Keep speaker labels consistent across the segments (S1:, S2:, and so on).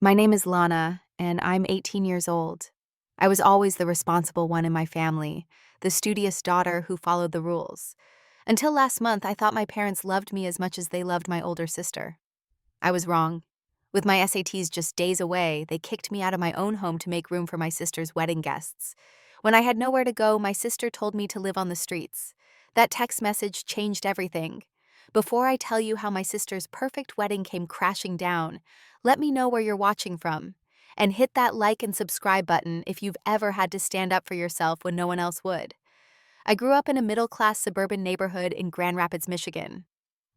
S1: My name is Lana, and I'm 18 years old. I was always the responsible one in my family, the studious daughter who followed the rules. Until last month, I thought my parents loved me as much as they loved my older sister. I was wrong. With my SATs just days away, they kicked me out of my own home to make room for my sister's wedding guests. When I had nowhere to go, my sister told me to live on the streets. That text message changed everything. Before I tell you how my sister's perfect wedding came crashing down, let me know where you're watching from. And hit that like and subscribe button if you've ever had to stand up for yourself when no one else would. I grew up in a middle-class suburban neighborhood in Grand Rapids, Michigan.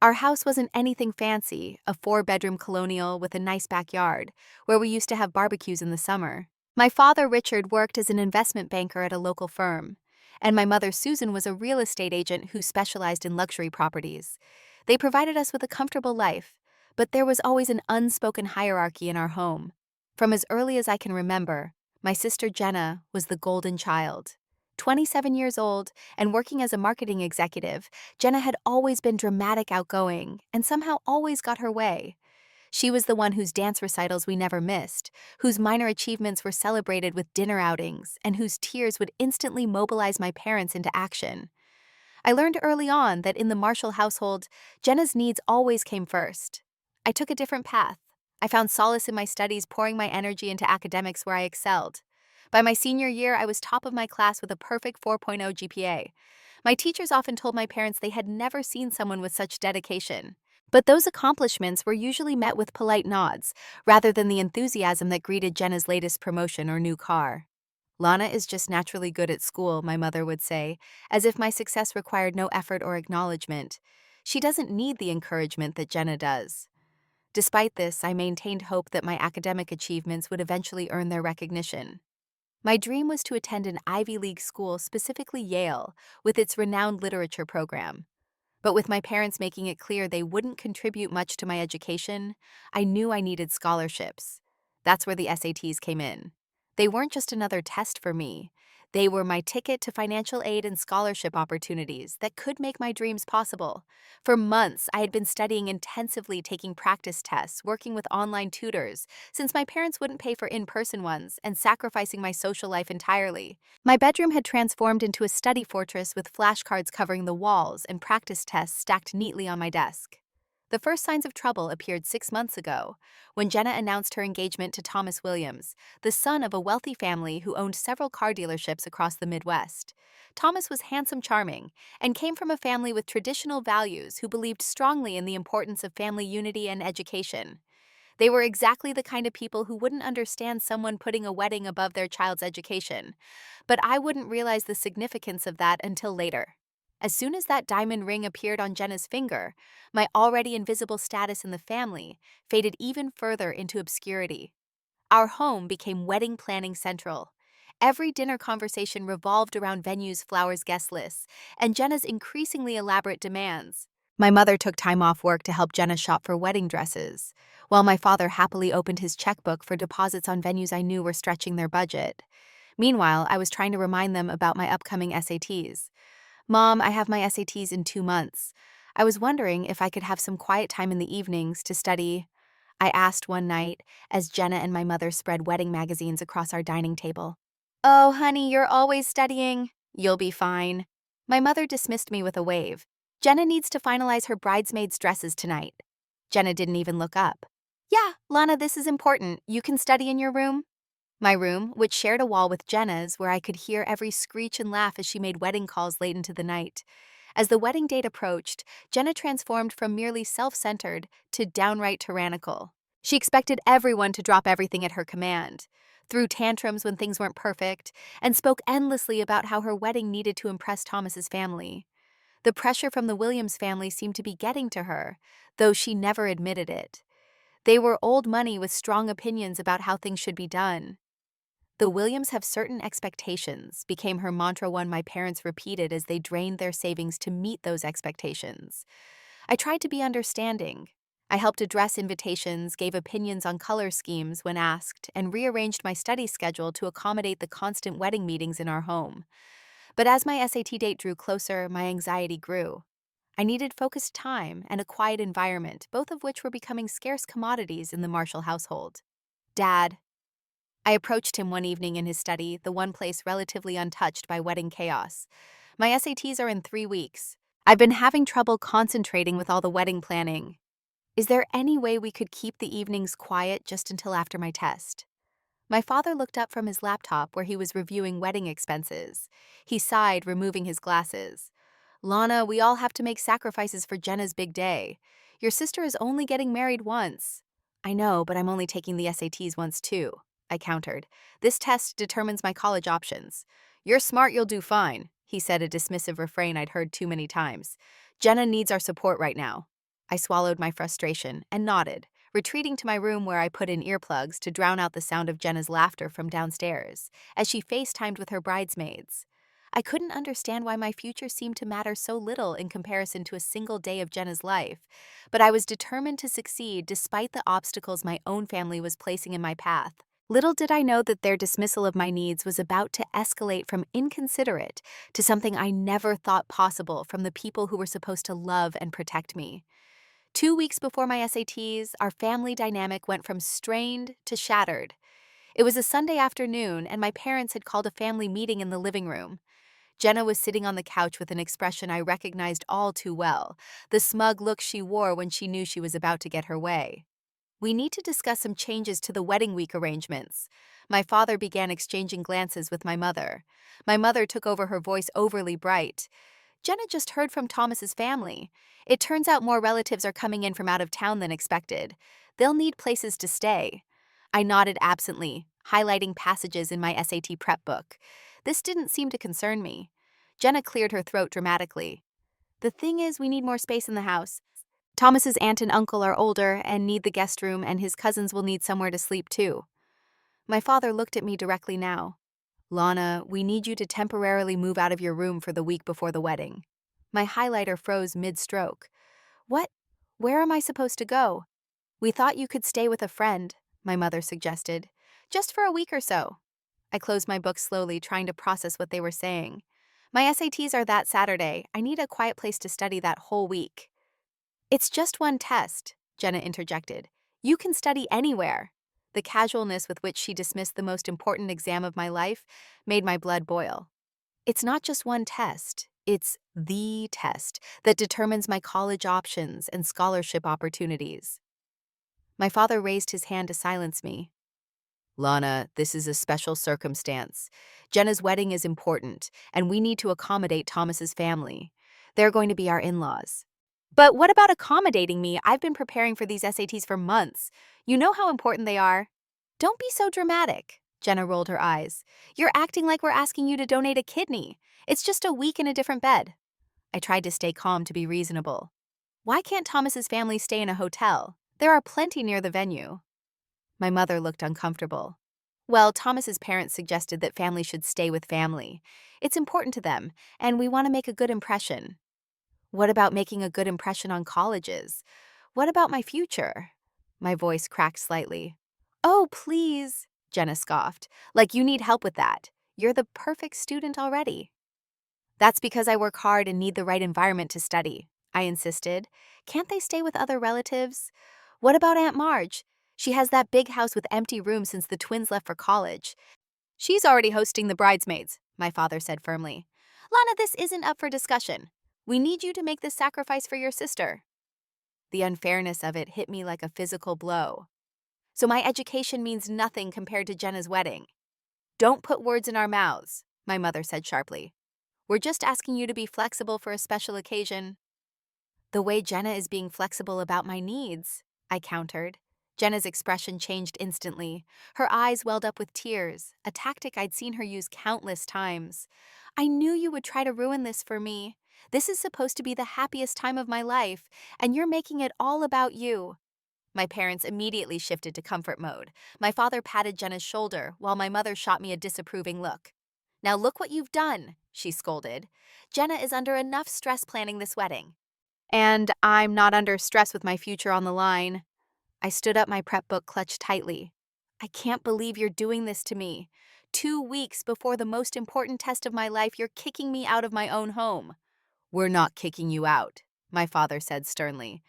S1: Our house wasn't anything fancy, a four-bedroom colonial with a nice backyard, where we used to have barbecues in the summer. My father, Richard, worked as an investment banker at a local firm, and my mother, Susan, was a real estate agent who specialized in luxury properties. They provided us with a comfortable life, but there was always an unspoken hierarchy in our home. From as early as I can remember, my sister Jenna was the golden child. 27 years old and working as a marketing executive, Jenna had always been dramatic, outgoing, and somehow always got her way. She was the one whose dance recitals we never missed, whose minor achievements were celebrated with dinner outings, and whose tears would instantly mobilize my parents into action. I learned early on that in the Marshall household, Jenna's needs always came first. I took a different path. I found solace in my studies, pouring my energy into academics where I excelled. By my senior year, I was top of my class with a perfect 4.0 GPA. My teachers often told my parents they had never seen someone with such dedication. But those accomplishments were usually met with polite nods, rather than the enthusiasm that greeted Jenna's latest promotion or new car. Lana is just naturally good at school, my mother would say, as if my success required no effort or acknowledgement. She doesn't need the encouragement that Jenna does. Despite this, I maintained hope that my academic achievements would eventually earn their recognition. My dream was to attend an Ivy League school, specifically Yale, with its renowned literature program. But with my parents making it clear they wouldn't contribute much to my education, I knew I needed scholarships. That's where the SATs came in. They weren't just another test for me. They were my ticket to financial aid and scholarship opportunities that could make my dreams possible. For months, I had been studying intensively, taking practice tests, working with online tutors, since my parents wouldn't pay for in-person ones, and sacrificing my social life entirely. My bedroom had transformed into a study fortress with flashcards covering the walls and practice tests stacked neatly on my desk. The first signs of trouble appeared 6 months ago, when Jenna announced her engagement to Thomas Williams, the son of a wealthy family who owned several car dealerships across the Midwest. Thomas was handsome, charming, and came from a family with traditional values who believed strongly in the importance of family unity and education. They were exactly the kind of people who wouldn't understand someone putting a wedding above their child's education. But I wouldn't realize the significance of that until later. As soon as that diamond ring appeared on Jenna's finger, my already invisible status in the family faded even further into obscurity. Our home became wedding planning central. Every dinner conversation revolved around venues, flowers, guest lists, and Jenna's increasingly elaborate demands. My mother took time off work to help Jenna shop for wedding dresses, while my father happily opened his checkbook for deposits on venues I knew were stretching their budget. Meanwhile, I was trying to remind them about my upcoming SATs. Mom, I have my SATs in 2 months. I was wondering if I could have some quiet time in the evenings to study. I asked one night as Jenna and my mother spread wedding magazines across our dining table. Oh, honey, you're always studying. You'll be fine. My mother dismissed me with a wave. Jenna needs to finalize her bridesmaids' dresses tonight. Jenna didn't even look up. Yeah, Lana, this is important. You can study in your room. My room, which shared a wall with Jenna's, where I could hear every screech and laugh as she made wedding calls late into the night. As the wedding date approached, Jenna transformed from merely self-centered to downright tyrannical. She expected everyone to drop everything at her command, threw tantrums when things weren't perfect, and spoke endlessly about how her wedding needed to impress Thomas's family. The pressure from the Williams family seemed to be getting to her, though she never admitted it. They were old money with strong opinions about how things should be done. The Williams have certain expectations became her mantra, one my parents repeated as they drained their savings to meet those expectations. I tried to be understanding. I helped address invitations, gave opinions on color schemes when asked, and rearranged my study schedule to accommodate the constant wedding meetings in our home. But as my SAT date drew closer, my anxiety grew. I needed focused time and a quiet environment, both of which were becoming scarce commodities in the Marshall household. Dad. I approached him one evening in his study, the one place relatively untouched by wedding chaos. My SATs are in 3 weeks. I've been having trouble concentrating with all the wedding planning. Is there any way we could keep the evenings quiet just until after my test? My father looked up from his laptop where he was reviewing wedding expenses. He sighed, removing his glasses. Lana, we all have to make sacrifices for Jenna's big day. Your sister is only getting married once. I know, but I'm only taking the SATs once too, I countered. This test determines my college options. You're smart, you'll do fine, he said, a dismissive refrain I'd heard too many times. Jenna needs our support right now. I swallowed my frustration and nodded, retreating to my room where I put in earplugs to drown out the sound of Jenna's laughter from downstairs, as she FaceTimed with her bridesmaids. I couldn't understand why my future seemed to matter so little in comparison to a single day of Jenna's life, but I was determined to succeed despite the obstacles my own family was placing in my path. Little did I know that their dismissal of my needs was about to escalate from inconsiderate to something I never thought possible from the people who were supposed to love and protect me. 2 weeks before my SATs, our family dynamic went from strained to shattered. It was a Sunday afternoon, and my parents had called a family meeting in the living room. Jenna was sitting on the couch with an expression I recognized all too well, the smug look she wore when she knew she was about to get her way. We need to discuss some changes to the wedding week arrangements. My father began exchanging glances with my mother. My mother took over, her voice overly bright. Jenna just heard from Thomas's family. It turns out more relatives are coming in from out of town than expected. They'll need places to stay. I nodded absently, highlighting passages in my SAT prep book. This didn't seem to concern me. Jenna cleared her throat dramatically. The thing is, we need more space in the house. Thomas's aunt and uncle are older and need the guest room, and his cousins will need somewhere to sleep too. My father looked at me directly now. Lana, we need you to temporarily move out of your room for the week before the wedding. My highlighter froze mid-stroke. What? Where am I supposed to go? We thought you could stay with a friend, my mother suggested. Just for a week or so. I closed my book slowly, trying to process what they were saying. My SATs are that Saturday. I need a quiet place to study that whole week. It's just one test, Jenna interjected. You can study anywhere. The casualness with which she dismissed the most important exam of my life made my blood boil. It's not just one test. It's the test that determines my college options and scholarship opportunities. My father raised his hand to silence me. Lana, this is a special circumstance. Jenna's wedding is important, and we need to accommodate Thomas's family. They're going to be our in-laws. But what about accommodating me? I've been preparing for these SATs for months. You know how important they are. Don't be so dramatic, Jenna rolled her eyes. You're acting like we're asking you to donate a kidney. It's just a week in a different bed. I tried to stay calm, to be reasonable. Why can't Thomas's family stay in a hotel? There are plenty near the venue. My mother looked uncomfortable. Well, Thomas's parents suggested that family should stay with family. It's important to them, and we want to make a good impression. What about making a good impression on colleges? What about my future? My voice cracked slightly. Oh, please, Jenna scoffed. Like you need help with that. You're the perfect student already. That's because I work hard and need the right environment to study, I insisted. Can't they stay with other relatives? What about Aunt Marge? She has that big house with empty rooms since the twins left for college. She's already hosting the bridesmaids, my father said firmly. Lana, this isn't up for discussion. We need you to make this sacrifice for your sister. The unfairness of it hit me like a physical blow. So my education means nothing compared to Jenna's wedding. Don't put words in our mouths, my mother said sharply. We're just asking you to be flexible for a special occasion. The way Jenna is being flexible about my needs, I countered. Jenna's expression changed instantly. Her eyes welled up with tears, a tactic I'd seen her use countless times. I knew you would try to ruin this for me. This is supposed to be the happiest time of my life, and you're making it all about you. My parents immediately shifted to comfort mode. My father patted Jenna's shoulder, while my mother shot me a disapproving look. Now look what you've done, she scolded. Jenna is under enough stress planning this wedding. And I'm not under stress with my future on the line. I stood up, my prep book clutched tightly. I can't believe you're doing this to me. 2 weeks before the most important test of my life, you're kicking me out of my own home. We're not kicking you out, my father said sternly.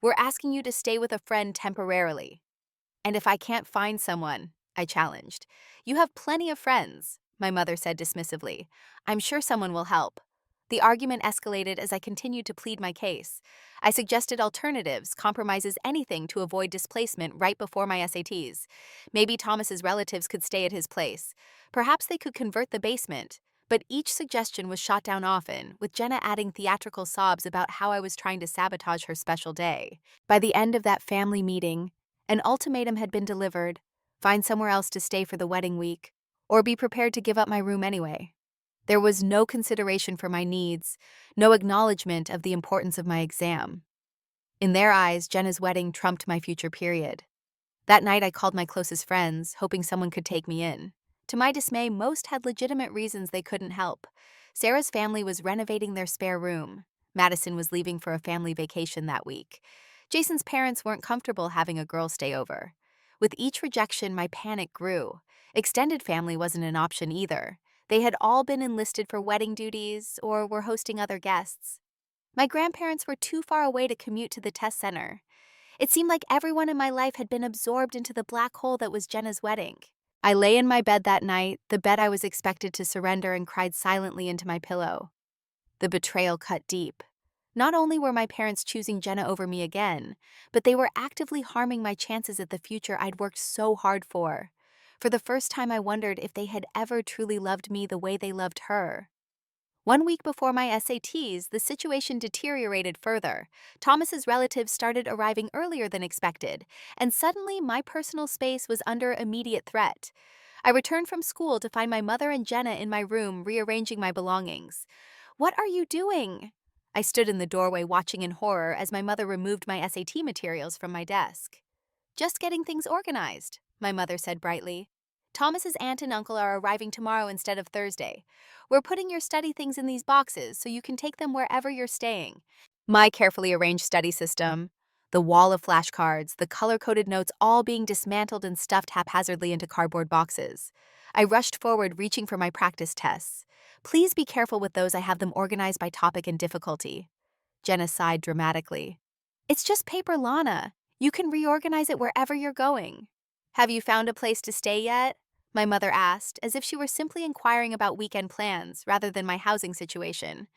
S1: We're asking you to stay with a friend temporarily. And if I can't find someone, I challenged. You have plenty of friends, my mother said dismissively. I'm sure someone will help. The argument escalated as I continued to plead my case. I suggested alternatives, compromises, anything to avoid displacement right before my SATs. Maybe Thomas's relatives could stay at his place. Perhaps they could convert the basement. But each suggestion was shot down often, with Jenna adding theatrical sobs about how I was trying to sabotage her special day. By the end of that family meeting, an ultimatum had been delivered: find somewhere else to stay for the wedding week, or be prepared to give up my room anyway. There was no consideration for my needs, no acknowledgement of the importance of my exam. In their eyes, Jenna's wedding trumped my future period. That night, I called my closest friends, hoping someone could take me in. To my dismay, most had legitimate reasons they couldn't help. Sarah's family was renovating their spare room. Madison was leaving for a family vacation that week. Jason's parents weren't comfortable having a girl stay over. With each rejection, my panic grew. Extended family wasn't an option either. They had all been enlisted for wedding duties or were hosting other guests. My grandparents were too far away to commute to the test center. It seemed like everyone in my life had been absorbed into the black hole that was Jenna's wedding. I lay in my bed that night, the bed I was expected to surrender, and cried silently into my pillow. The betrayal cut deep. Not only were my parents choosing Jenna over me again, but they were actively harming my chances at the future I'd worked so hard for. For the first time, I wondered if they had ever truly loved me the way they loved her. 1 week before my SATs, the situation deteriorated further. Thomas's relatives started arriving earlier than expected, and suddenly my personal space was under immediate threat. I returned from school to find my mother and Jenna in my room rearranging my belongings. "What are you doing?" I stood in the doorway watching in horror as my mother removed my SAT materials from my desk. "Just getting things organized," my mother said brightly. "Thomas's aunt and uncle are arriving tomorrow instead of Thursday. We're putting your study things in these boxes so you can take them wherever you're staying." My carefully arranged study system, the wall of flashcards, the color-coded notes all being dismantled and stuffed haphazardly into cardboard boxes. I rushed forward, reaching for my practice tests. "Please be careful with those. I have them organized by topic and difficulty." Jenna sighed dramatically. "It's just paper, Lana. You can reorganize it wherever you're going." "Have you found a place to stay yet?" my mother asked, as if she were simply inquiring about weekend plans rather than my housing situation.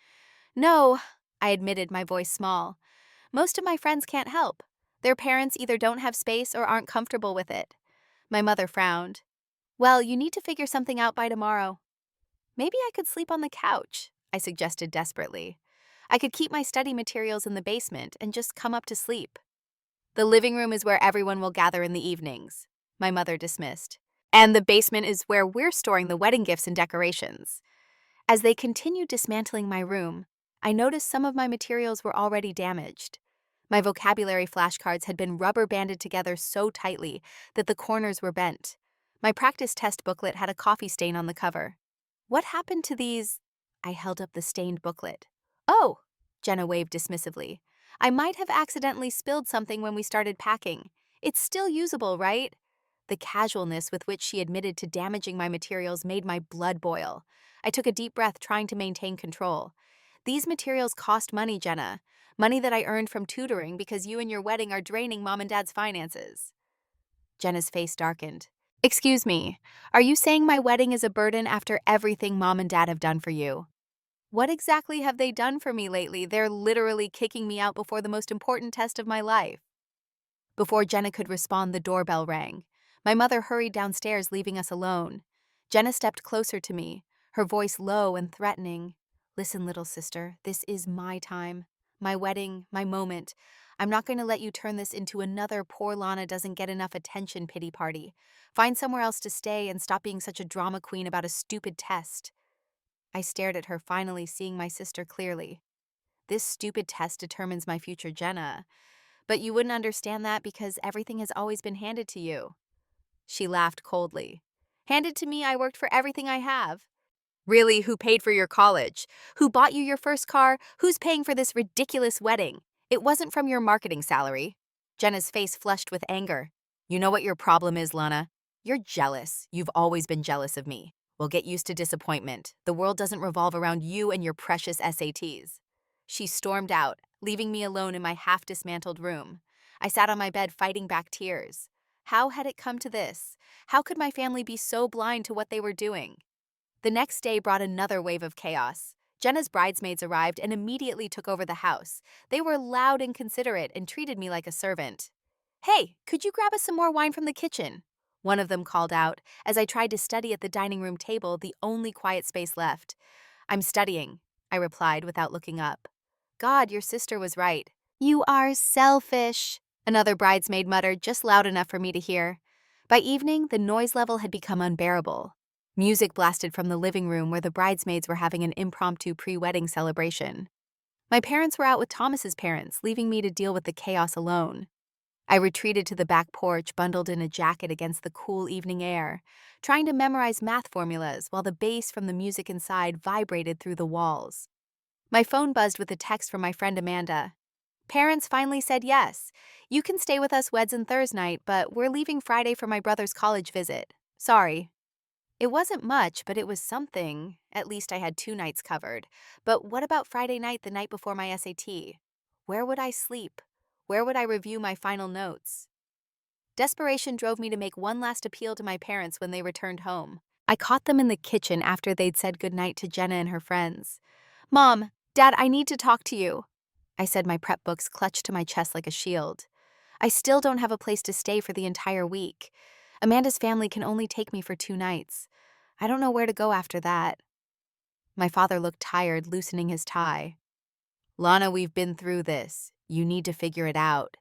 S1: "No," I admitted, my voice small. "Most of my friends can't help. Their parents either don't have space or aren't comfortable with it." My mother frowned. "Well, you need to figure something out by tomorrow." "Maybe I could sleep on the couch," I suggested desperately. "I could keep my study materials in the basement and just come up to sleep." "The living room is where everyone will gather in the evenings," my mother dismissed. "And the basement is where we're storing the wedding gifts and decorations." As they continued dismantling my room, I noticed some of my materials were already damaged. My vocabulary flashcards had been rubber banded together so tightly that the corners were bent. My practice test booklet had a coffee stain on the cover. "What happened to these?" I held up the stained booklet. "Oh," Jenna waved dismissively. "I might have accidentally spilled something when we started packing. It's still usable, right?" The casualness with which she admitted to damaging my materials made my blood boil. I took a deep breath, trying to maintain control. "These materials cost money, Jenna. Money that I earned from tutoring because you and your wedding are draining Mom and Dad's finances." Jenna's face darkened. "Excuse me, are you saying my wedding is a burden after everything Mom and Dad have done for you?" "What exactly have they done for me lately? They're literally kicking me out before the most important test of my life." Before Jenna could respond, the doorbell rang. My mother hurried downstairs, leaving us alone. Jenna stepped closer to me, her voice low and threatening. "Listen, little sister, this is my time. My wedding, my moment. I'm not going to let you turn this into another poor Lana doesn't get enough attention pity party. Find somewhere else to stay and stop being such a drama queen about a stupid test." I stared at her, finally seeing my sister clearly. "This stupid test determines my future, Jenna. But you wouldn't understand that because everything has always been handed to you." She laughed coldly. "Handed to me? I worked for everything I have." "Really? Who paid for your college? Who bought you your first car? Who's paying for this ridiculous wedding? It wasn't from your marketing salary." Jenna's face flushed with anger. "You know what your problem is, Lana? You're jealous. You've always been jealous of me. Well, get used to disappointment. The world doesn't revolve around you and your precious SATs." She stormed out, leaving me alone in my half-dismantled room. I sat on my bed, fighting back tears. How had it come to this? How could my family be so blind to what they were doing? The next day brought another wave of chaos. Jenna's bridesmaids arrived and immediately took over the house. They were loud and considerate and treated me like a servant. "Hey, could you grab us some more wine from the kitchen?" One of them called out as I tried to study at the dining room table, the only quiet space left. "I'm studying," I replied without looking up. "God, your sister was right." "You are selfish," another bridesmaid muttered just loud enough for me to hear. By evening, the noise level had become unbearable. Music blasted from the living room where the bridesmaids were having an impromptu pre-wedding celebration. My parents were out with Thomas's parents, leaving me to deal with the chaos alone. I retreated to the back porch, bundled in a jacket against the cool evening air, trying to memorize math formulas while the bass from the music inside vibrated through the walls. My phone buzzed with a text from my friend Amanda. "Parents finally said yes. You can stay with us Weds and Thursday night, but we're leaving Friday for my brother's college visit. Sorry." It wasn't much, but it was something. At least I had 2 nights covered. But what about Friday night, the night before my SAT? Where would I sleep? Where would I review my final notes? Desperation drove me to make one last appeal to my parents when they returned home. I caught them in the kitchen after they'd said goodnight to Jenna and her friends. "Mom, Dad, I need to talk to you," I said, my prep books clutched to my chest like a shield. "I still don't have a place to stay for the entire week. Amanda's family can only take me for 2 nights. I don't know where to go after that." My father looked tired, loosening his tie. "Lana, we've been through this. You need to figure it out."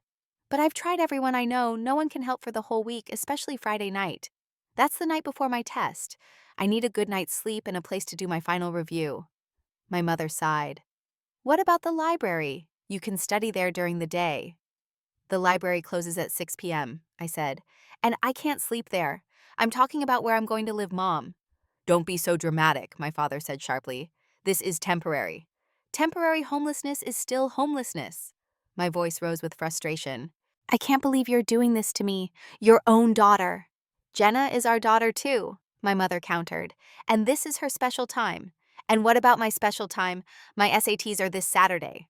S1: "But I've tried everyone I know. No one can help for the whole week, especially Friday night. That's the night before my test. I need a good night's sleep and a place to do my final review." My mother sighed. "What about the library? You can study there during the day." "The library closes at 6 p.m., I said. "And I can't sleep there. I'm talking about where I'm going to live, Mom." "Don't be so dramatic," my father said sharply. "This is temporary." "Temporary homelessness is still homelessness." My voice rose with frustration. "I can't believe you're doing this to me, your own daughter." "Jenna is our daughter too," my mother countered. "And this is her special time." "And what about my special time? My SATs are this Saturday."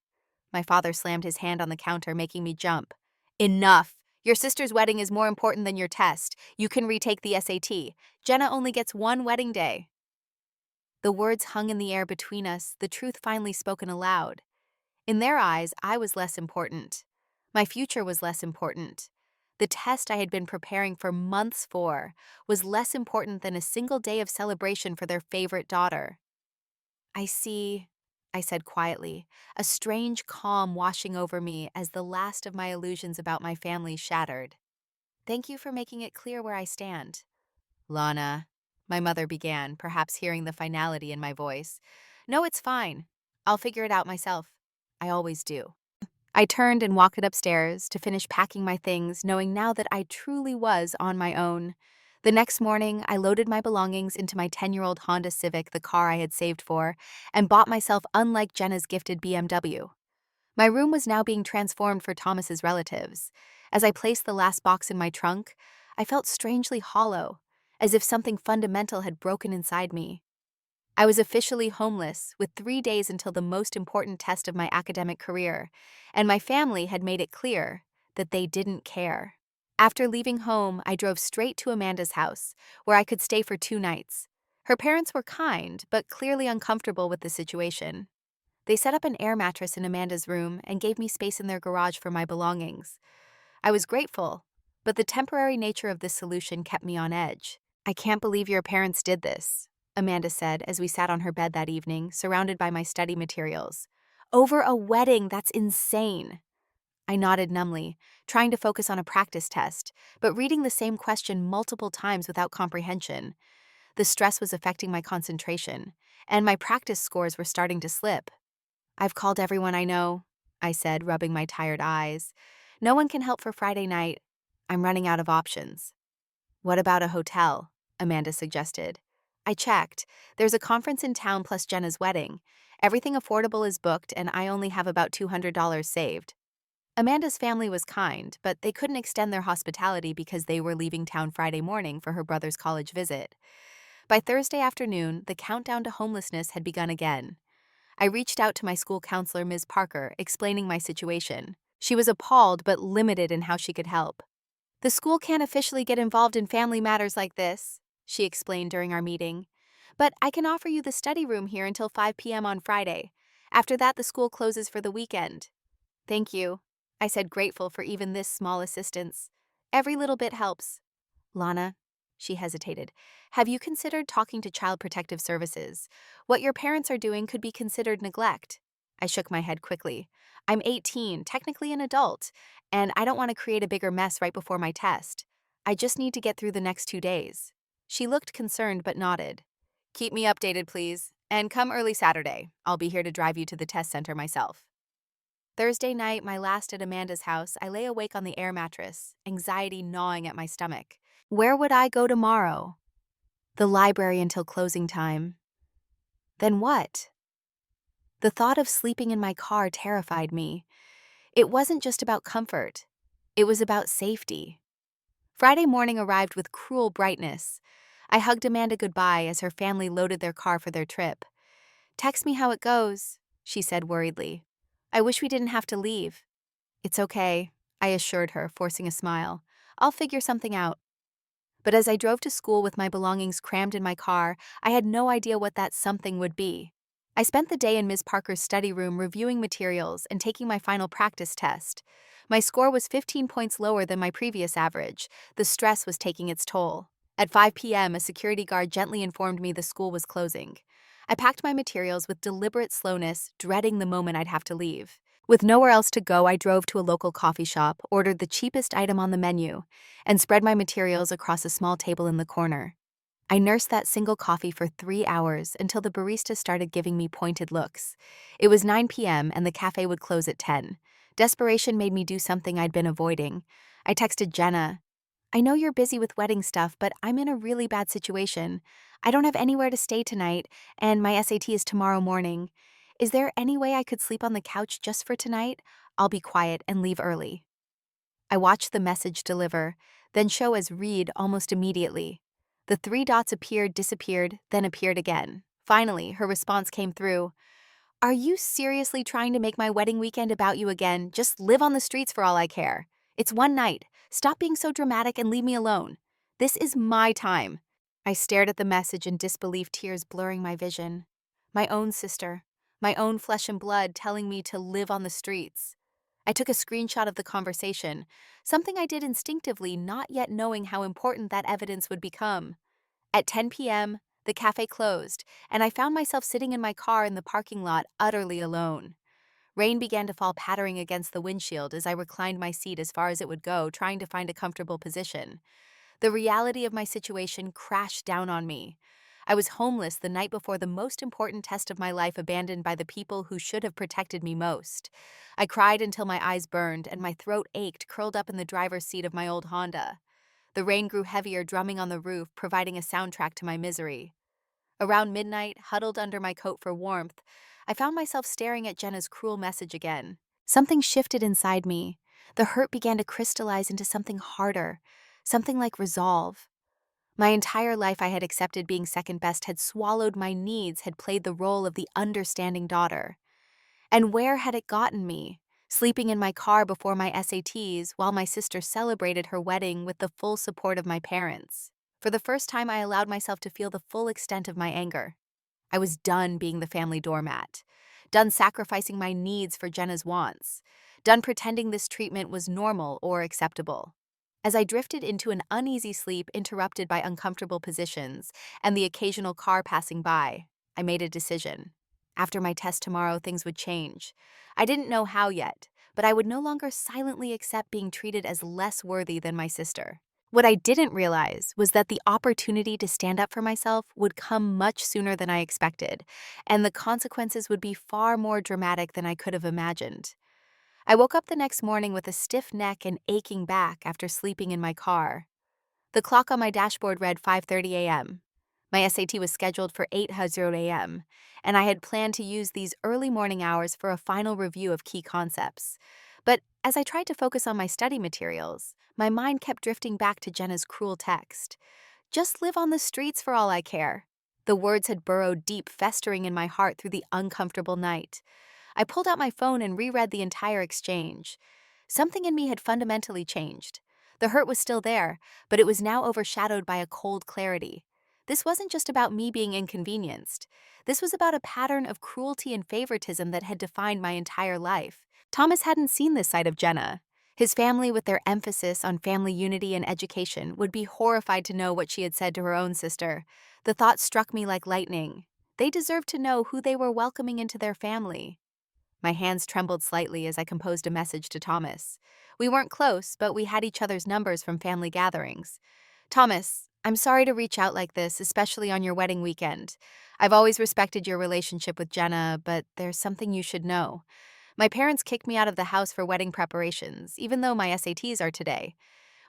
S1: My father slammed his hand on the counter, making me jump. "Enough! Your sister's wedding is more important than your test. You can retake the SAT. Jenna only gets one wedding day." The words hung in the air between us, the truth finally spoken aloud. In their eyes, I was less important. My future was less important. The test I had been preparing for months for was less important than a single day of celebration for their favorite daughter. "I see," I said quietly, a strange calm washing over me as the last of my illusions about my family shattered. "Thank you for making it clear where I stand." "Lana," my mother began, perhaps hearing the finality in my voice. "No, it's fine. I'll figure it out myself. I always do." I turned and walked upstairs to finish packing my things, knowing now that I truly was on my own. The next morning, I loaded my belongings into my 10-year-old Honda Civic, the car I had saved for, and bought myself unlike Jenna's gifted BMW. My room was now being transformed for Thomas's relatives. As I placed the last box in my trunk, I felt strangely hollow, as if something fundamental had broken inside me. I was officially homeless, with 3 days until the most important test of my academic career, and my family had made it clear that they didn't care. After leaving home, I drove straight to Amanda's house, where I could stay for 2 nights. Her parents were kind, but clearly uncomfortable with the situation. They set up an air mattress in Amanda's room and gave me space in their garage for my belongings. I was grateful, but the temporary nature of this solution kept me on edge. "I can't believe your parents did this," Amanda said as we sat on her bed that evening, surrounded by my study materials. "Over a wedding, that's insane." I nodded numbly, trying to focus on a practice test, but reading the same question multiple times without comprehension. The stress was affecting my concentration, and my practice scores were starting to slip. "I've called everyone I know," I said, rubbing my tired eyes. "No one can help for Friday night. I'm running out of options." "What about a hotel?" Amanda suggested. I checked. There's a conference in town plus Jenna's wedding. Everything affordable is booked, and I only have about $200 saved. Amanda's family was kind, but they couldn't extend their hospitality because they were leaving town Friday morning for her brother's college visit. By Thursday afternoon, the countdown to homelessness had begun again. I reached out to my school counselor, Ms. Parker, explaining my situation. She was appalled but limited in how she could help. The school can't officially get involved in family matters like this, she explained during our meeting. But I can offer you the study room here until 5 p.m. on Friday. After that, the school closes for the weekend. Thank you, I said, grateful for even this small assistance. Every little bit helps. Lana, she hesitated, have you considered talking to Child Protective Services? What your parents are doing could be considered neglect. I shook my head quickly. I'm 18, technically an adult, and I don't want to create a bigger mess right before my test. I just need to get through the next 2 days. She looked concerned but nodded. Keep me updated, please, and come early Saturday. I'll be here to drive you to the test center myself. Thursday night, my last at Amanda's house, I lay awake on the air mattress, anxiety gnawing at my stomach. Where would I go tomorrow? The library until closing time. Then what? The thought of sleeping in my car terrified me. It wasn't just about comfort. It was about safety. Friday morning arrived with cruel brightness. I hugged Amanda goodbye as her family loaded their car for their trip. Text me how it goes, she said worriedly. I wish we didn't have to leave. It's okay, I assured her, forcing a smile. I'll figure something out. But as I drove to school with my belongings crammed in my car, I had no idea what that something would be. I spent the day in Ms. Parker's study room reviewing materials and taking my final practice test. My score was 15 points lower than my previous average. The stress was taking its toll. At 5 p.m., a security guard gently informed me the school was closing. I packed my materials with deliberate slowness, dreading the moment I'd have to leave. With nowhere else to go, I drove to a local coffee shop, ordered the cheapest item on the menu, and spread my materials across a small table in the corner. I nursed that single coffee for 3 hours until the barista started giving me pointed looks. It was 9 p.m. and the cafe would close at 10. Desperation made me do something I'd been avoiding. I texted Jenna, I know you're busy with wedding stuff, but I'm in a really bad situation. I don't have anywhere to stay tonight, and my SAT is tomorrow morning. Is there any way I could sleep on the couch just for tonight? I'll be quiet and leave early. I watched the message deliver, then show as read almost immediately. The 3 dots appeared, disappeared, then appeared again. Finally, her response came through. Are you seriously trying to make my wedding weekend about you again? Just live on the streets for all I care. It's one night. Stop being so dramatic and leave me alone. This is my time. I stared at the message in disbelief, tears blurring my vision. My own sister, my own flesh and blood telling me to live on the streets. I took a screenshot of the conversation, something I did instinctively, not yet knowing how important that evidence would become. At 10 p.m., the cafe closed, and I found myself sitting in my car in the parking lot, utterly alone. Rain began to fall pattering against the windshield as I reclined my seat as far as it would go, trying to find a comfortable position. The reality of my situation crashed down on me. I was homeless the night before the most important test of my life, abandoned by the people who should have protected me most. I cried until my eyes burned and my throat ached, curled up in the driver's seat of my old Honda. The rain grew heavier, drumming on the roof, providing a soundtrack to my misery. Around midnight, huddled under my coat for warmth, I found myself staring at Jenna's cruel message again. Something shifted inside me. The hurt began to crystallize into something harder, something like resolve. My entire life I had accepted being second best, had swallowed my needs, had played the role of the understanding daughter. And where had it gotten me? Sleeping in my car before my SATs while my sister celebrated her wedding with the full support of my parents. For the first time, I allowed myself to feel the full extent of my anger. I was done being the family doormat, done sacrificing my needs for Jenna's wants, done pretending this treatment was normal or acceptable. As I drifted into an uneasy sleep interrupted by uncomfortable positions and the occasional car passing by, I made a decision. After my test tomorrow, things would change. I didn't know how yet, but I would no longer silently accept being treated as less worthy than my sister. What I didn't realize was that the opportunity to stand up for myself would come much sooner than I expected, and the consequences would be far more dramatic than I could have imagined. I woke up the next morning with a stiff neck and aching back after sleeping in my car. The clock on my dashboard read 5:30 a.m. My SAT was scheduled for 8:00 a.m., and I had planned to use these early morning hours for a final review of key concepts. But as I tried to focus on my study materials, my mind kept drifting back to Jenna's cruel text. Just live on the streets for all I care. The words had burrowed deep, festering in my heart through the uncomfortable night. I pulled out my phone and reread the entire exchange. Something in me had fundamentally changed. The hurt was still there, but it was now overshadowed by a cold clarity. This wasn't just about me being inconvenienced. This was about a pattern of cruelty and favoritism that had defined my entire life. Thomas hadn't seen this side of Jenna. His family, with their emphasis on family unity and education, would be horrified to know what she had said to her own sister. The thought struck me like lightning. They deserved to know who they were welcoming into their family. My hands trembled slightly as I composed a message to Thomas. We weren't close, but we had each other's numbers from family gatherings. Thomas, I'm sorry to reach out like this, especially on your wedding weekend. I've always respected your relationship with Jenna, but there's something you should know. My parents kicked me out of the house for wedding preparations, even though my SATs are today.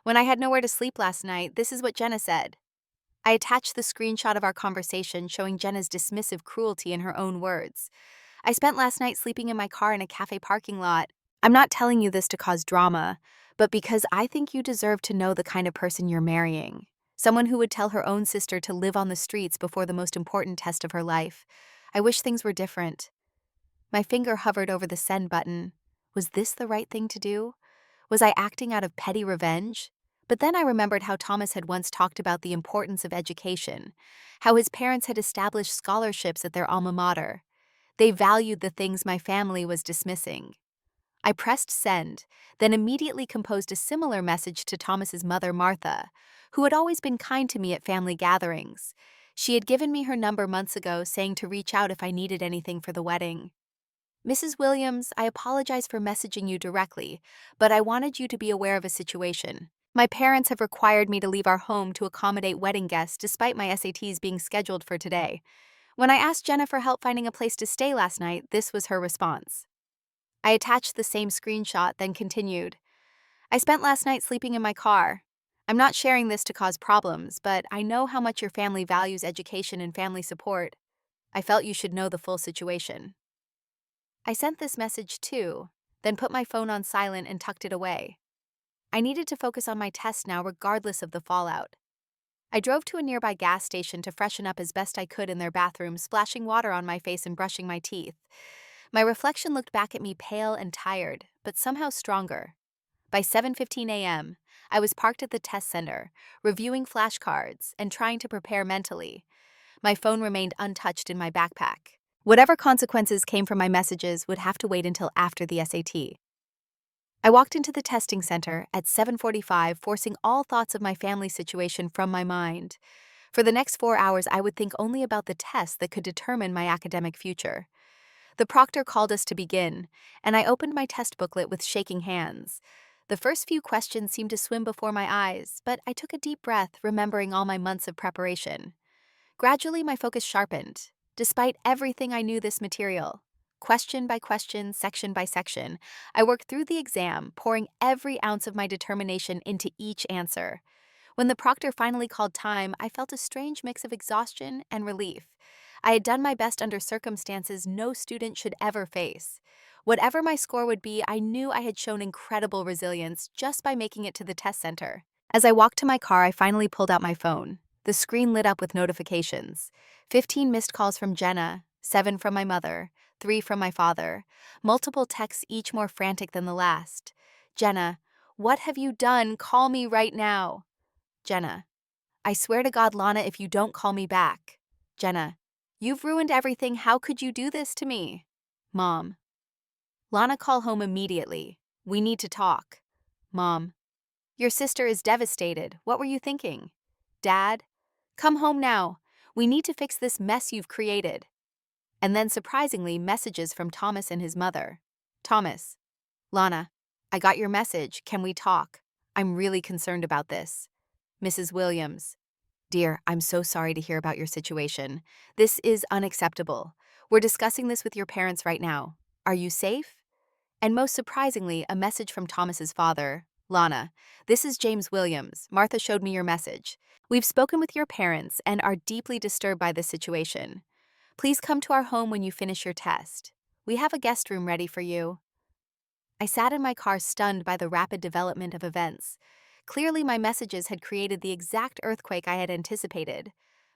S1: When I had nowhere to sleep last night, this is what Jenna said. I attached the screenshot of our conversation showing Jenna's dismissive cruelty in her own words. I spent last night sleeping in my car in a cafe parking lot. I'm not telling you this to cause drama, but because I think you deserve to know the kind of person you're marrying. Someone who would tell her own sister to live on the streets before the most important test of her life. I wish things were different. My finger hovered over the send button. Was this the right thing to do? Was I acting out of petty revenge? But then I remembered how Thomas had once talked about the importance of education, how his parents had established scholarships at their alma mater. They valued the things my family was dismissing. I pressed send, then immediately composed a similar message to Thomas's mother, Martha, who had always been kind to me at family gatherings. She had given me her number months ago, saying to reach out if I needed anything for the wedding. Mrs. Williams, I apologize for messaging you directly, but I wanted you to be aware of a situation. My parents have required me to leave our home to accommodate wedding guests despite my SATs being scheduled for today. When I asked Jenna for help finding a place to stay last night, this was her response. I attached the same screenshot, then continued. I spent last night sleeping in my car. I'm not sharing this to cause problems, but I know how much your family values education and family support. I felt you should know the full situation. I sent this message too, then put my phone on silent and tucked it away. I needed to focus on my test now regardless of the fallout. I drove to a nearby gas station to freshen up as best I could in their bathroom, splashing water on my face and brushing my teeth. My reflection looked back at me pale and tired, but somehow stronger. By 7:15 a.m., I was parked at the test center, reviewing flashcards and trying to prepare mentally. My phone remained untouched in my backpack. Whatever consequences came from my messages would have to wait until after the SAT. I walked into the testing center at 7:45, forcing all thoughts of my family situation from my mind. For the next 4 hours, I would think only about the tests that could determine my academic future. The proctor called us to begin, and I opened my test booklet with shaking hands. The first few questions seemed to swim before my eyes, but I took a deep breath, remembering all my months of preparation. Gradually, my focus sharpened. Despite everything I knew this material, question by question, section by section, I worked through the exam, pouring every ounce of my determination into each answer. When the proctor finally called time, I felt a strange mix of exhaustion and relief. I had done my best under circumstances no student should ever face. Whatever my score would be, I knew I had shown incredible resilience just by making it to the test center. As I walked to my car, I finally pulled out my phone. The screen lit up with notifications. 15 missed calls from Jenna, 7 from my mother, 3 from my father. Multiple texts, each more frantic than the last. Jenna, what have you done? Call me right now. Jenna, I swear to God, Lana, if you don't call me back. Jenna, you've ruined everything. How could you do this to me? Mom, Lana, call home immediately. We need to talk. Mom, your sister is devastated. What were you thinking? Dad, come home now. We need to fix this mess you've created. And then, surprisingly, messages from Thomas and his mother. Thomas, Lana, I got your message. Can we talk? I'm really concerned about this. Mrs. Williams, dear, I'm so sorry to hear about your situation. This is unacceptable. We're discussing this with your parents right now. Are you safe? And most surprisingly, a message from Thomas's father. Lana, this is James Williams. Martha showed me your message. We've spoken with your parents and are deeply disturbed by this situation. Please come to our home when you finish your test. We have a guest room ready for you. I sat in my car stunned by the rapid development of events. Clearly, my messages had created the exact earthquake I had anticipated,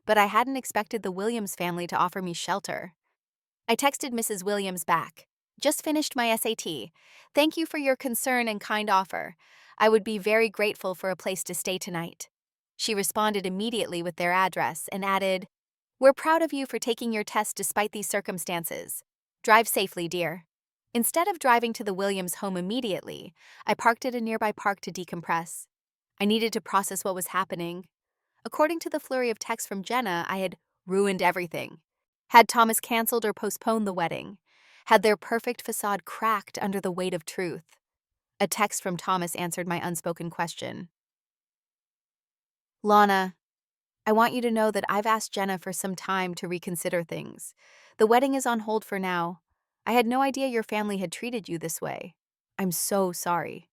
S1: but I hadn't expected the Williams family to offer me shelter. I texted Mrs. Williams back. Just finished my SAT. Thank you for your concern and kind offer. I would be very grateful for a place to stay tonight. She responded immediately with their address and added, "We're proud of you for taking your test despite these circumstances. Drive safely, dear." Instead of driving to the Williams home immediately, I parked at a nearby park to decompress. I needed to process what was happening. According to the flurry of texts from Jenna, I had ruined everything. Had Thomas canceled or postponed the wedding? Had their perfect facade cracked under the weight of truth? A text from Thomas answered my unspoken question. "Lana, I want you to know that I've asked Jenna for some time to reconsider things. The wedding is on hold for now. I had no idea your family had treated you this way. I'm so sorry."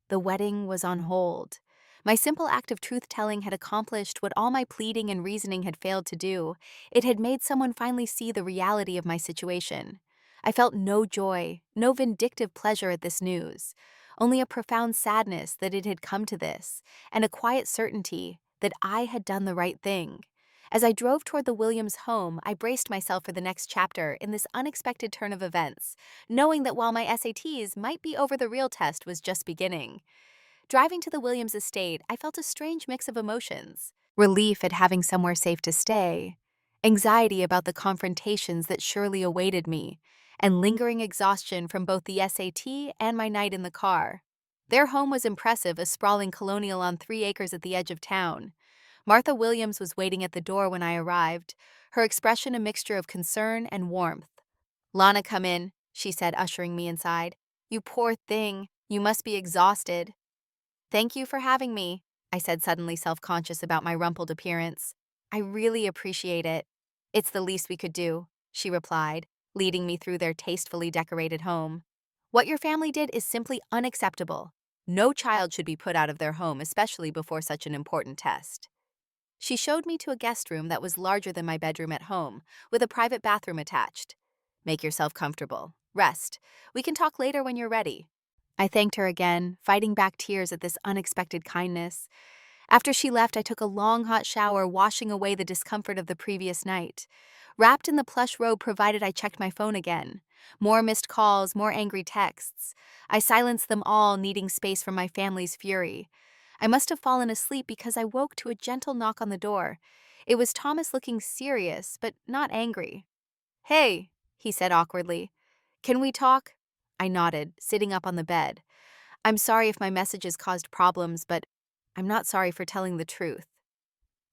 S1: The wedding was on hold. My simple act of truth-telling had accomplished what all my pleading and reasoning had failed to do. It had made someone finally see the reality of my situation. I felt no joy, no vindictive pleasure at this news, only a profound sadness that it had come to this, and a quiet certainty that I had done the right thing. As I drove toward the Williams home, I braced myself for the next chapter in this unexpected turn of events, knowing that while my SATs might be over, the real test was just beginning. Driving to the Williams estate, I felt a strange mix of emotions. Relief at having somewhere safe to stay, anxiety about the confrontations that surely awaited me, and lingering exhaustion from both the SAT and my night in the car. Their home was impressive, a sprawling colonial on 3 acres at the edge of town. Martha Williams was waiting at the door when I arrived, her expression a mixture of concern and warmth. "Lana, come in," she said, ushering me inside. "You poor thing, you must be exhausted." "Thank you for having me," I said, suddenly self-conscious about my rumpled appearance. "I really appreciate it." "It's the least we could do," she replied, leading me through their tastefully decorated home. "What your family did is simply unacceptable. No child should be put out of their home, especially before such an important test." She showed me to a guest room that was larger than my bedroom at home, with a private bathroom attached. "Make yourself comfortable. Rest. We can talk later when you're ready." I thanked her again, fighting back tears at this unexpected kindness. After she left, I took a long hot shower, washing away the discomfort of the previous night. Wrapped in the plush robe provided, I checked my phone again. More missed calls, more angry texts. I silenced them all, needing space from my family's fury. I must have fallen asleep because I woke to a gentle knock on the door. It was Thomas, looking serious, but not angry. "Hey," he said awkwardly. "Can we talk?" I nodded, sitting up on the bed. "I'm sorry if my messages caused problems, but I'm not sorry for telling the truth."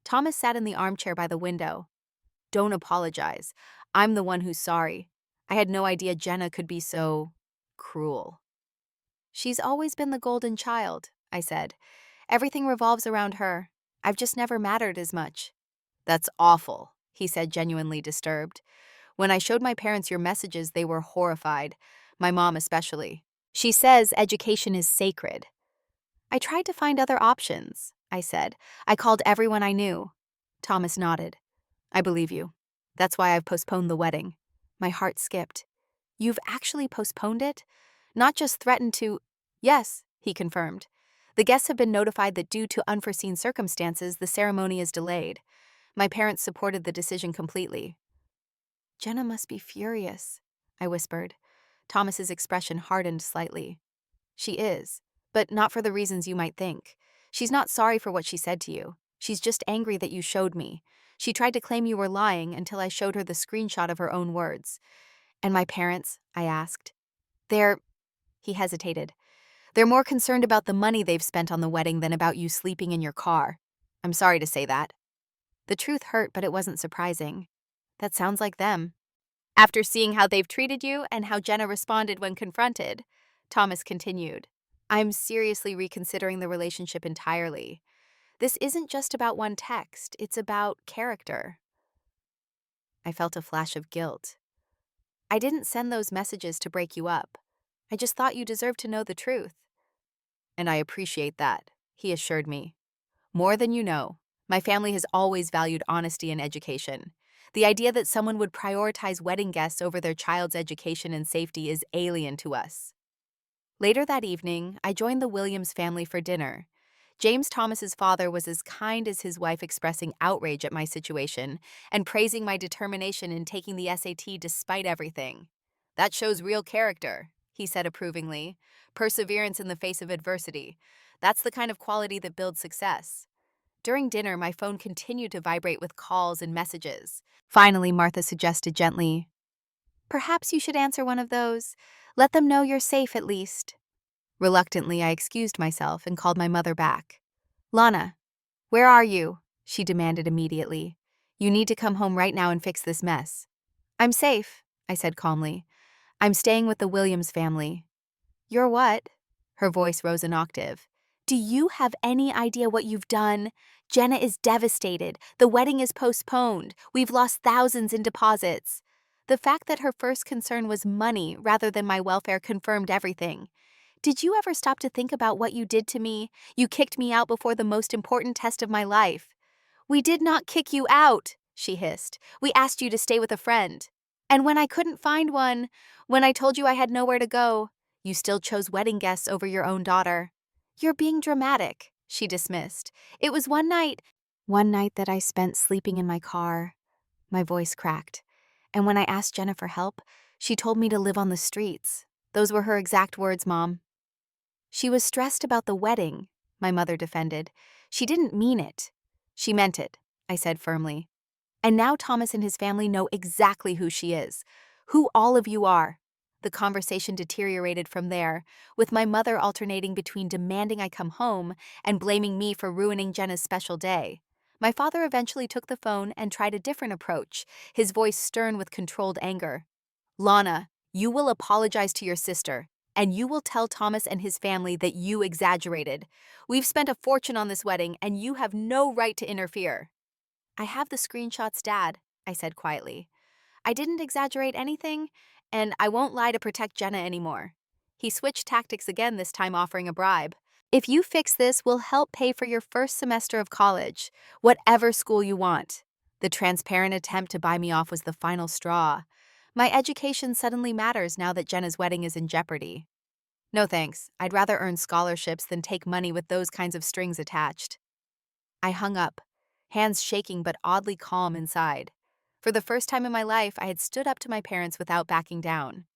S1: Thomas sat in the armchair by the window. "Don't apologize. I'm the one who's sorry. I had no idea Jenna could be so cruel." "She's always been the golden child," I said. "Everything revolves around her. I've just never mattered as much." "That's awful," he said, genuinely disturbed. "When I showed my parents your messages, they were horrified. My mom especially. She says education is sacred." "I tried to find other options," I said. "I called everyone I knew." Thomas nodded. "I believe you. That's why I've postponed the wedding." My heart skipped. "You've actually postponed it? Not just threatened to—" "Yes," he confirmed. "The guests have been notified that due to unforeseen circumstances, the ceremony is delayed. My parents supported the decision completely." "Jenna must be furious," I whispered. Thomas's expression hardened slightly. "She is, but not for the reasons you might think. She's not sorry for what she said to you. She's just angry that you showed me. She tried to claim you were lying until I showed her the screenshot of her own words." "And my parents?" I asked. "They're—" He hesitated. "They're more concerned about the money they've spent on the wedding than about you sleeping in your car." "I'm sorry to say that." The truth hurt, but it wasn't surprising. That sounds like them. "After seeing how they've treated you and how Jenna responded when confronted," Thomas continued, "I'm seriously reconsidering the relationship entirely. This isn't just about one text, it's about character." I felt a flash of guilt. "I didn't send those messages to break you up. I just thought you deserved to know the truth." "And I appreciate that," he assured me. "More than you know. My family has always valued honesty and education. The idea that someone would prioritize wedding guests over their child's education and safety is alien to us." Later that evening, I joined the Williams family for dinner. James Thomas's father was as kind as his wife, expressing outrage at my situation and praising my determination in taking the SAT despite everything. "That shows real character," he said approvingly. Perseverance in the face of adversity. That's the kind of quality that builds success. During dinner, my phone continued to vibrate with calls and messages. Finally, Martha suggested gently, "Perhaps you should answer one of those. Let them know you're safe at least." Reluctantly, I excused myself and called my mother back. "Lana, where are you?" she demanded immediately. "You need to come home right now and fix this mess." "I'm safe," I said calmly. "I'm staying with the Williams family." "You're what?" Her voice rose an octave. "Do you have any idea what you've done? Jenna is devastated. The wedding is postponed. We've lost thousands in deposits." The fact that her first concern was money rather than my welfare confirmed everything. "Did you ever stop to think about what you did to me? You kicked me out before the most important test of my life." "We did not kick you out," she hissed. "We asked you to stay with a friend. And when I couldn't find one, when I told you I had nowhere to go, you still chose wedding guests over your own daughter." "You're being dramatic," she dismissed. "It was one night that I spent sleeping in my car." My voice cracked. "And when I asked Jenna for help, she told me to live on the streets." Those were her exact words, Mom. "She was stressed about the wedding," my mother defended. "She didn't mean it." "She meant it," I said firmly. "And now Thomas and his family know exactly who she is, who all of you are." The conversation deteriorated from there, with my mother alternating between demanding I come home and blaming me for ruining Jenna's special day. My father eventually took the phone and tried a different approach, his voice stern with controlled anger. "Lana, you will apologize to your sister, and you will tell Thomas and his family that you exaggerated. We've spent a fortune on this wedding, and you have no right to interfere." "I have the screenshots, Dad," I said quietly. "I didn't exaggerate anything, and I won't lie to protect Jenna anymore." He switched tactics again, this time offering a bribe. "If you fix this, we'll help pay for your first semester of college, whatever school you want." The transparent attempt to buy me off was the final straw. My education suddenly matters now that Jenna's wedding is in jeopardy. "No thanks. I'd rather earn scholarships than take money with those kinds of strings attached." I hung up, hands shaking but oddly calm inside. For the first time in my life, I had stood up to my parents without backing down.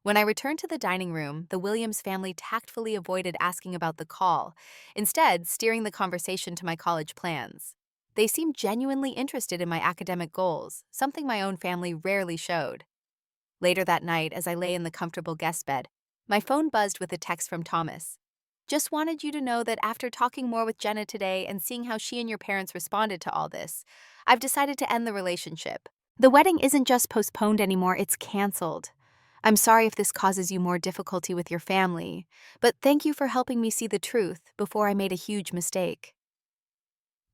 S1: When I returned to the dining room, the Williams family tactfully avoided asking about the call, instead steering the conversation to my college plans. They seemed genuinely interested in my academic goals, something my own family rarely showed. Later that night, as I lay in the comfortable guest bed, my phone buzzed with a text from Thomas. "Just wanted you to know that after talking more with Jenna today and seeing how she and your parents responded to all this, I've decided to end the relationship. The wedding isn't just postponed anymore, it's canceled. I'm sorry if this causes you more difficulty with your family, but thank you for helping me see the truth before I made a huge mistake."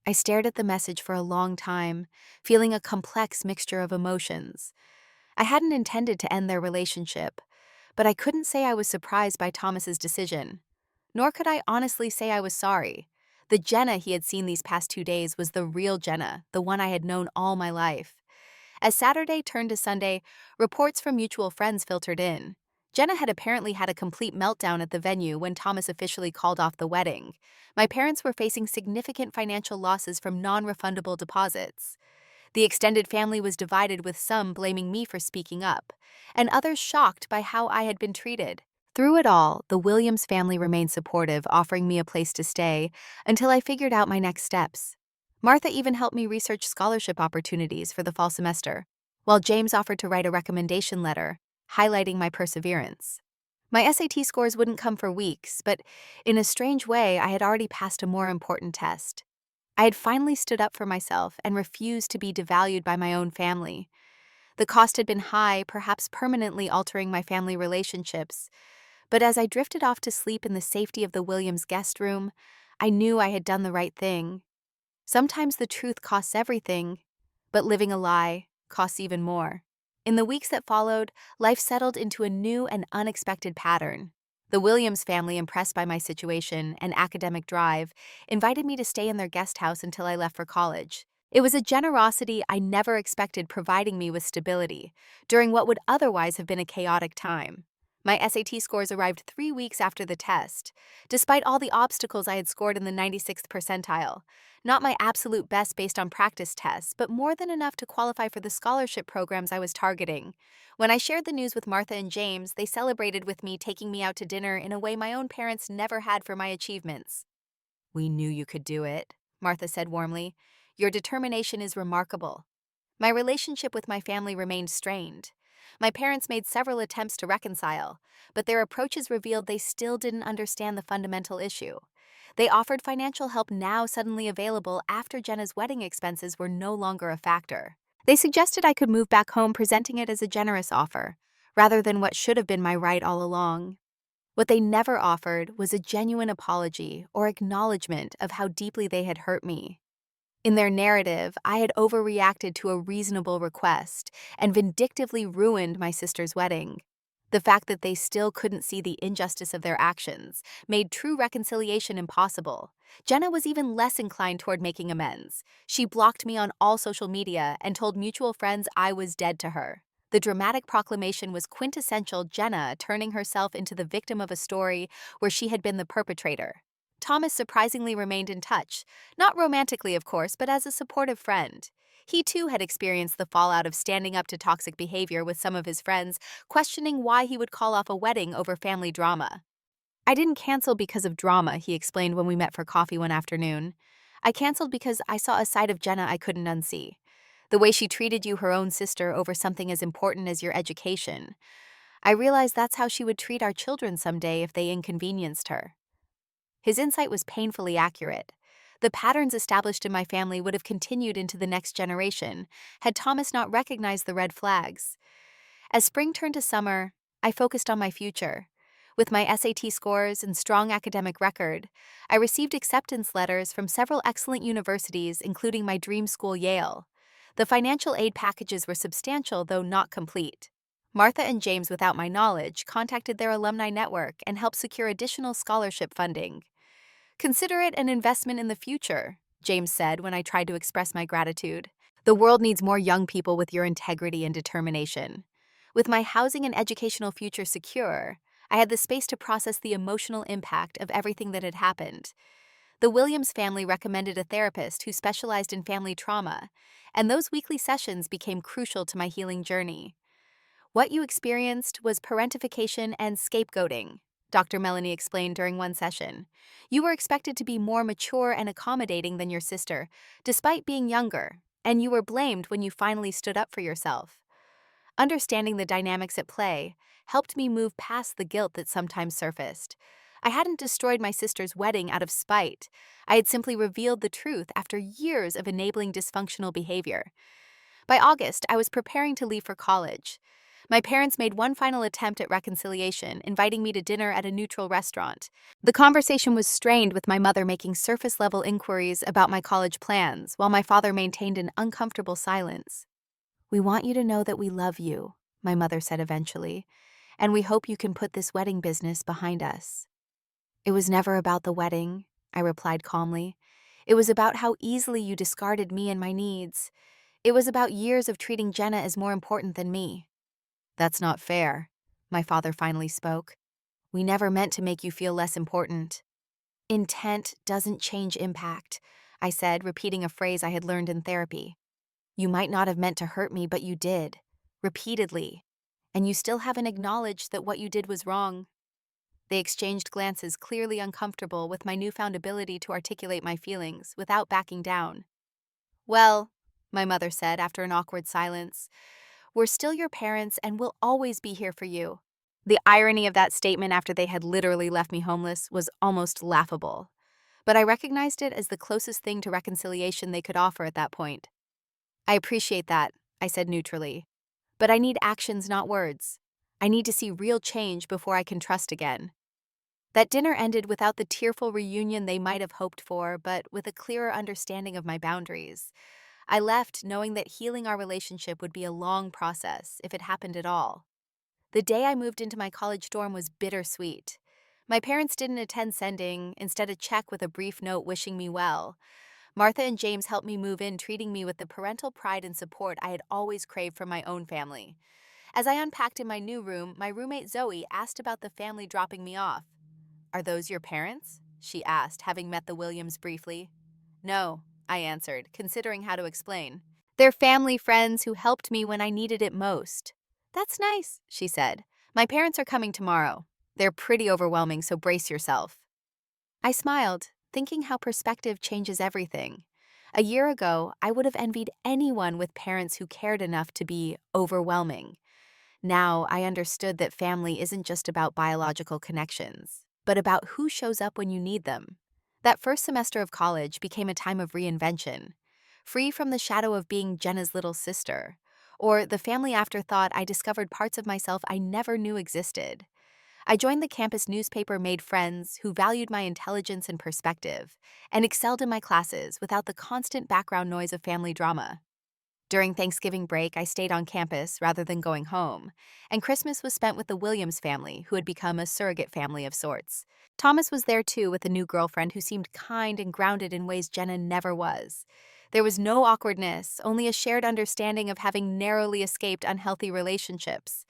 S1: I stared at the message for a long time, feeling a complex mixture of emotions. I hadn't intended to end their relationship, but I couldn't say I was surprised by Thomas's decision. Nor could I honestly say I was sorry. The Jenna he had seen these past 2 days was the real Jenna, the one I had known all my life. As Saturday turned to Sunday, reports from mutual friends filtered in. Jenna had apparently had a complete meltdown at the venue when Thomas officially called off the wedding. My parents were facing significant financial losses from non-refundable deposits. The extended family was divided, with some blaming me for speaking up, and others shocked by how I had been treated. Through it all, the Williams family remained supportive, offering me a place to stay until I figured out my next steps. Martha even helped me research scholarship opportunities for the fall semester, while James offered to write a recommendation letter, highlighting my perseverance. My SAT scores wouldn't come for weeks, but in a strange way, I had already passed a more important test. I had finally stood up for myself and refused to be devalued by my own family. The cost had been high, perhaps permanently altering my family relationships, but as I drifted off to sleep in the safety of the Williams guest room, I knew I had done the right thing. Sometimes the truth costs everything, but living a lie costs even more. In the weeks that followed, life settled into a new and unexpected pattern. The Williams family, impressed by my situation and academic drive, invited me to stay in their guest house until I left for college. It was a generosity I never expected, providing me with stability during what would otherwise have been a chaotic time. My SAT scores arrived 3 weeks after the test, despite all the obstacles I had scored in the 96th percentile. Not my absolute best based on practice tests, but more than enough to qualify for the scholarship programs I was targeting. When I shared the news with Martha and James, they celebrated with me, taking me out to dinner in a way my own parents never had for my achievements. "We knew you could do it," Martha said warmly. "Your determination is remarkable." My relationship with my family remained strained. My parents made several attempts to reconcile, but their approaches revealed they still didn't understand the fundamental issue. They offered financial help now suddenly available after Jenna's wedding expenses were no longer a factor. They suggested I could move back home, presenting it as a generous offer, rather than what should have been my right all along. What they never offered was a genuine apology or acknowledgement of how deeply they had hurt me. In their narrative, I had overreacted to a reasonable request and vindictively ruined my sister's wedding. The fact that they still couldn't see the injustice of their actions made true reconciliation impossible. Jenna was even less inclined toward making amends. She blocked me on all social media and told mutual friends I was dead to her. The dramatic proclamation was quintessential Jenna turning herself into the victim of a story where she had been the perpetrator. Thomas surprisingly remained in touch, not romantically, of course, but as a supportive friend. He too had experienced the fallout of standing up to toxic behavior with some of his friends, questioning why he would call off a wedding over family drama. "I didn't cancel because of drama," he explained when we met for coffee one afternoon. "I canceled because I saw a side of Jenna I couldn't unsee. The way she treated you, her own sister, over something as important as your education. I realized that's how she would treat our children someday if they inconvenienced her." His insight was painfully accurate. The patterns established in my family would have continued into the next generation had Thomas not recognized the red flags. As spring turned to summer, I focused on my future. With my SAT scores and strong academic record, I received acceptance letters from several excellent universities, including my dream school, Yale. The financial aid packages were substantial, though not complete. Martha and James, without my knowledge, contacted their alumni network and helped secure additional scholarship funding. "Consider it an investment in the future," James said when I tried to express my gratitude. "The world needs more young people with your integrity and determination." With my housing and educational future secure, I had the space to process the emotional impact of everything that had happened. The Williams family recommended a therapist who specialized in family trauma, and those weekly sessions became crucial to my healing journey. "What you experienced was parentification and scapegoating," Dr. Melanie explained during one session. "You were expected to be more mature and accommodating than your sister, despite being younger, and you were blamed when you finally stood up for yourself." Understanding the dynamics at play helped me move past the guilt that sometimes surfaced. I hadn't destroyed my sister's wedding out of spite. I had simply revealed the truth after years of enabling dysfunctional behavior. By August, I was preparing to leave for college. My parents made one final attempt at reconciliation, inviting me to dinner at a neutral restaurant. The conversation was strained, with my mother making surface-level inquiries about my college plans, while my father maintained an uncomfortable silence. "We want you to know that we love you," my mother said eventually, "and we hope you can put this wedding business behind us." "It was never about the wedding," I replied calmly. "It was about how easily you discarded me and my needs. It was about years of treating Jenna as more important than me." "That's not fair," my father finally spoke. "We never meant to make you feel less important." "Intent doesn't change impact," I said, repeating a phrase I had learned in therapy. "You might not have meant to hurt me, but you did, repeatedly. And you still haven't acknowledged that what you did was wrong." They exchanged glances, clearly uncomfortable with my newfound ability to articulate my feelings without backing down. "Well," my mother said after an awkward silence, "we're still your parents and we'll always be here for you." The irony of that statement after they had literally left me homeless was almost laughable. But I recognized it as the closest thing to reconciliation they could offer at that point. "I appreciate that," I said neutrally. "But I need actions, not words. I need to see real change before I can trust again." That dinner ended without the tearful reunion they might have hoped for, but with a clearer understanding of my boundaries. I left knowing that healing our relationship would be a long process, if it happened at all. The day I moved into my college dorm was bittersweet. My parents didn't attend sending, instead a check with a brief note wishing me well. Martha and James helped me move in, treating me with the parental pride and support I had always craved from my own family. As I unpacked in my new room, my roommate Zoe asked about the family dropping me off. "Are those your parents?" she asked, having met the Williams briefly. "No," I answered, considering how to explain. "They're family friends who helped me when I needed it most." "That's nice," she said. "My parents are coming tomorrow. They're pretty overwhelming, so brace yourself." I smiled, thinking how perspective changes everything. A year ago, I would have envied anyone with parents who cared enough to be overwhelming. Now, I understood that family isn't just about biological connections, but about who shows up when you need them. That first semester of college became a time of reinvention, free from the shadow of being Jenna's little sister, or the family afterthought. I discovered parts of myself I never knew existed. I joined the campus newspaper, made friends who valued my intelligence and perspective, and excelled in my classes without the constant background noise of family drama. During Thanksgiving break, I stayed on campus rather than going home, and Christmas was spent with the Williams family, who had become a surrogate family of sorts. Thomas was there too, with a new girlfriend who seemed kind and grounded in ways Jenna never was. There was no awkwardness, only a shared understanding of having narrowly escaped unhealthy relationships.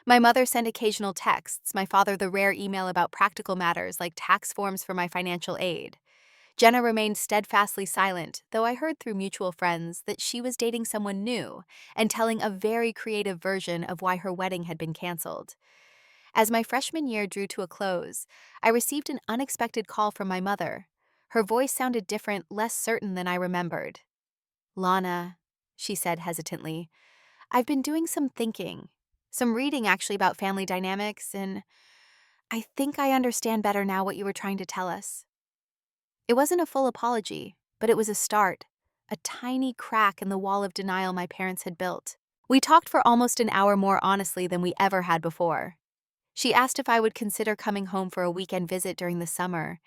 S1: My mother sent occasional texts, my father the rare email about practical matters like tax forms for my financial aid. Jenna remained steadfastly silent, though I heard through mutual friends that she was dating someone new and telling a very creative version of why her wedding had been canceled. As my freshman year drew to a close, I received an unexpected call from my mother. Her voice sounded different, less certain than I remembered. "Lana," she said hesitantly, "I've been doing some thinking, some reading actually about family dynamics, and I think I understand better now what you were trying to tell us." It wasn't a full apology, but it was a start, a tiny crack in the wall of denial my parents had built. We talked for almost an hour more honestly than we ever had before. She asked if I would consider coming home for a weekend visit during the summer,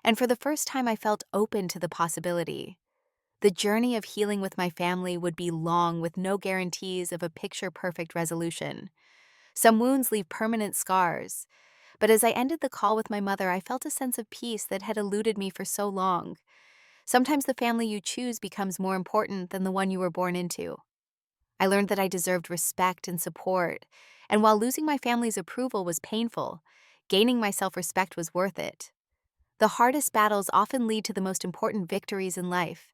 S1: and for the first time I felt open to the possibility. The journey of healing with my family would be long, with no guarantees of a picture-perfect resolution. Some wounds leave permanent scars, but as I ended the call with my mother, I felt a sense of peace that had eluded me for so long. Sometimes the family you choose becomes more important than the one you were born into. I learned that I deserved respect and support, and while losing my family's approval was painful, gaining my self-respect was worth it. The hardest battles often lead to the most important victories in life.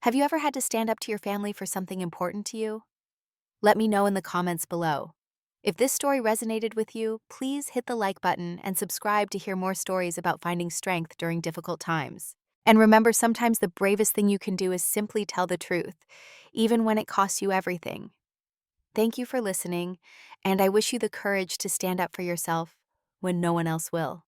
S1: Have you ever had to stand up to your family for something important to you? Let me know in the comments below. If this story resonated with you, please hit the like button and subscribe to hear more stories about finding strength during difficult times. And remember, sometimes the bravest thing you can do is simply tell the truth, even when it costs you everything. Thank you for listening, and I wish you the courage to stand up for yourself when no one else will.